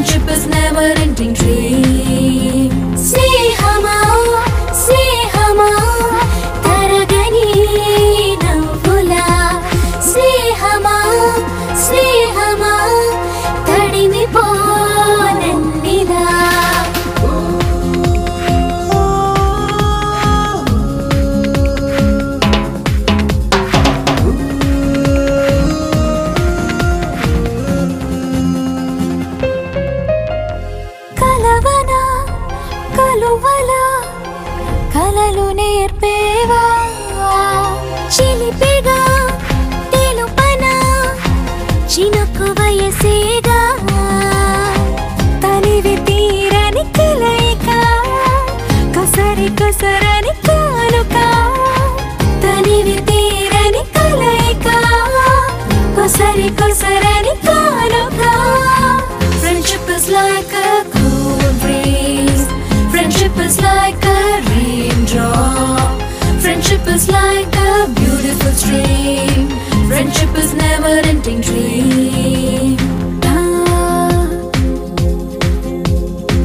Friendship is never-ending dream. Snehama, snehama, taragani navula. Snehama, snehama, tadimi ponannila. కలలు నేర్పేవా చిలిపిగా తెలుపనా చినుకు వయసేగా తనివి తీరని కలయిక కసరి కసరని కానుక తనివి తీరని కలయిక కసరి కసరని కానుక Friendship is like a cool breeze. Friendship is like a raindrop. Friendship is like a beautiful stream. Friendship is never-ending dream. Da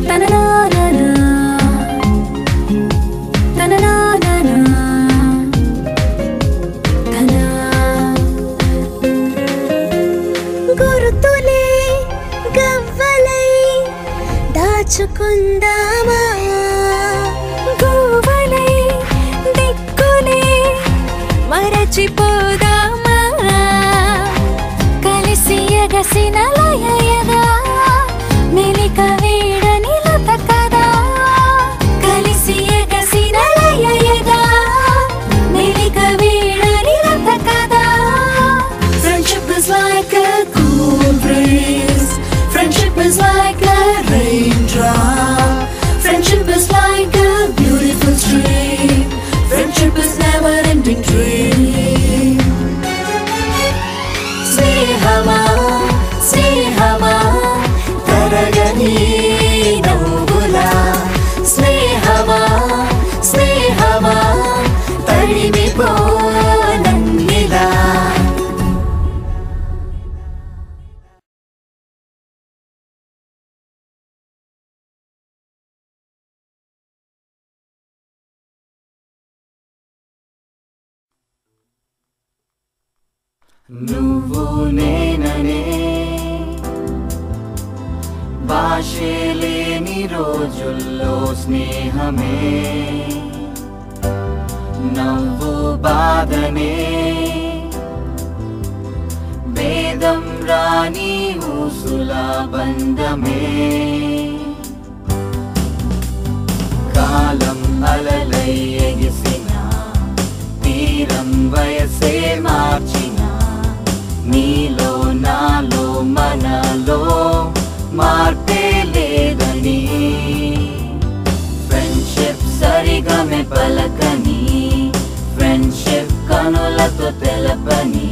na na na na, da na na na na, da na. Gurutule gavvalai దాచుకుందామా గోవలై దిక్కులే మరచిపోదామా కలిసి ఎగసిన లయయగా మెలిక వేడని లత కదా కలిసి ఎగసిన లయయగా మెలిక వేడని లత కదా Friendship is like a cool breeze. Friendship is like a raindrop. Friendship is like a beautiful stream. Friendship is never-ending dream. Snehama, snehama, taragani navula. Snehama, snehama, tadimi ponannila. నువ్వు నేననే భాషే లేని రోజుల్లో స్నేహమే నవ్వు బాధనే భేదం రాని ఊసుల బంధమే కాలం అలలై ఎగిసిన తీరం వయసే మార్చిన నీలో నాలో మనలో మార్పే లేదని ఫ్రెండ్షిప్ సరిగమే పలకని ఫ్రెండ్షిప్ కనులతో తెలపని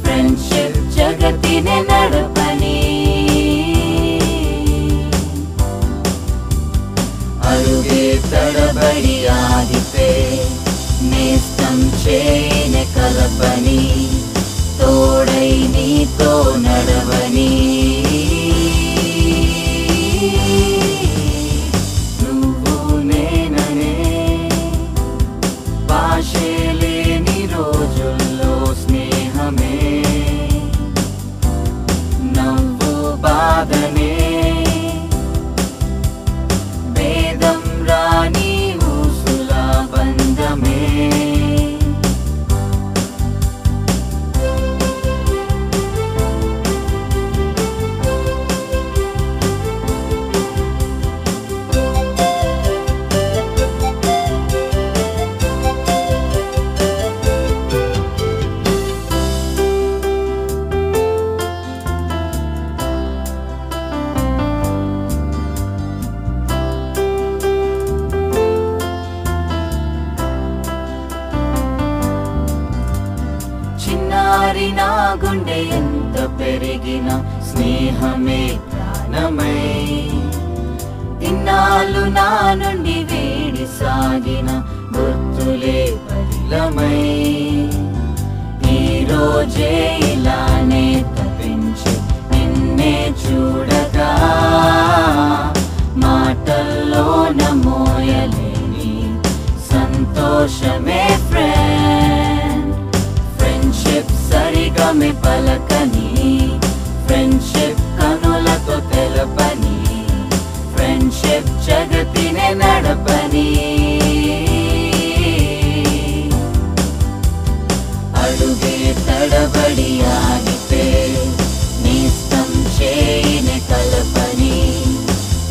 ఫ్రెండ్షిప్ జగతిని నడపని అరుగే తడబడి ఆగితే నేస్తం చేయని కలపని తోడై నీతో నడవని నువ్వు నేననే భాషే లేని రోజుల్లో స్నేహమే నవ్వు బాధనే భేదం రాని ఊసుల బంధమే నా గుండె ఎంత పెరిగిన స్నేహమే ప్రాణమై ఇన్నాళ్ళు నా నుండి వేడి సాగిన గుర్తులే పరిలమై ఈ రోజే ఇలానే తప్పించి నిన్నే చూడగా సంతోషమే ఫ్రెండ్. ఫ్రెండ్షిప్ సరిగమే పలకని, ఫ్రెండ్షిప్ కనులతో తెలపని, ఫ్రెండ్షిప్ జగతినే నడపని. అడుగే తడబడి ఆగితే నేస్తం చేయిని కలపని,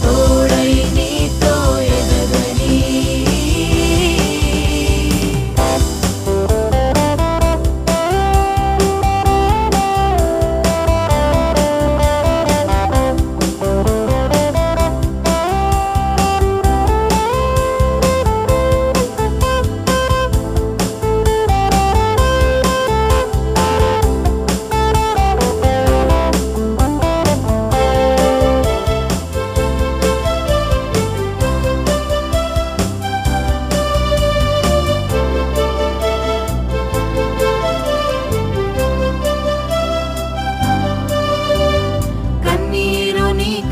తోడై నీతో ఎదగని.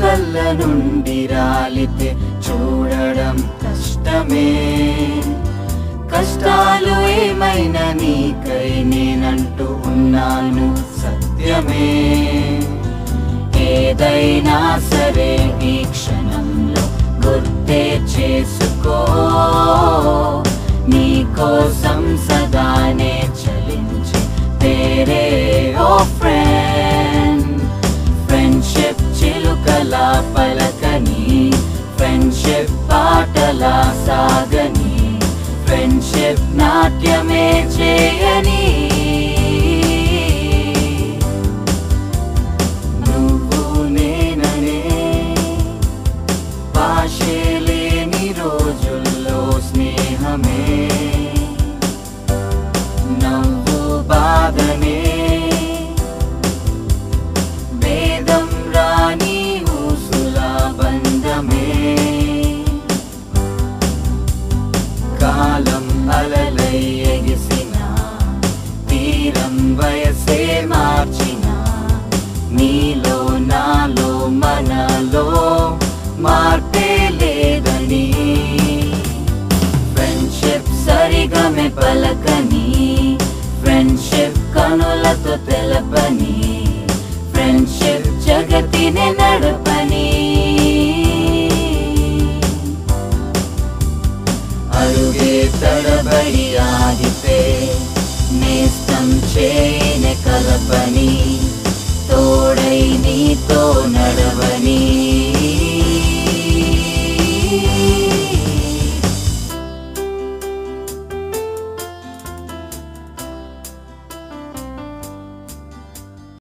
కళ్ళ నుండి రాలితే చూడడం కష్టమే, కష్టాలు ఏమైనా నీకై నేనంటూ ఉన్నాను సత్యమే. ఏదైనా సరే ఈ క్షణంలో గుర్తే చేసుకో, నీ కోసం సదానే చలించి తేరే ఓ ఫ్రెండ్. ఫ్రెండ్షిప్ చిలుకలా పలకని, ఫ్రెండ్షిప్ పాటలా సాగని, ఫ్రెండ్షిప్ నాట్యమే చేయని. నువ్వు నేననే భాషే లేని రోజుల్లో స్నేహమే, నవ్వు బాధనే కాలం అలలై ఎగిసిన, తీరం వయసే మార్చిన, నీలో నాలో మనలో మార్పే లేదని. ఫ్రెండ్షిప్ సరిగమే పలకని, ఫ్రెండ్షిప్ కనులతో తెలపని, ఫ్రెండ్షిప్ జగతినే నడపని. అడుగే తడబడి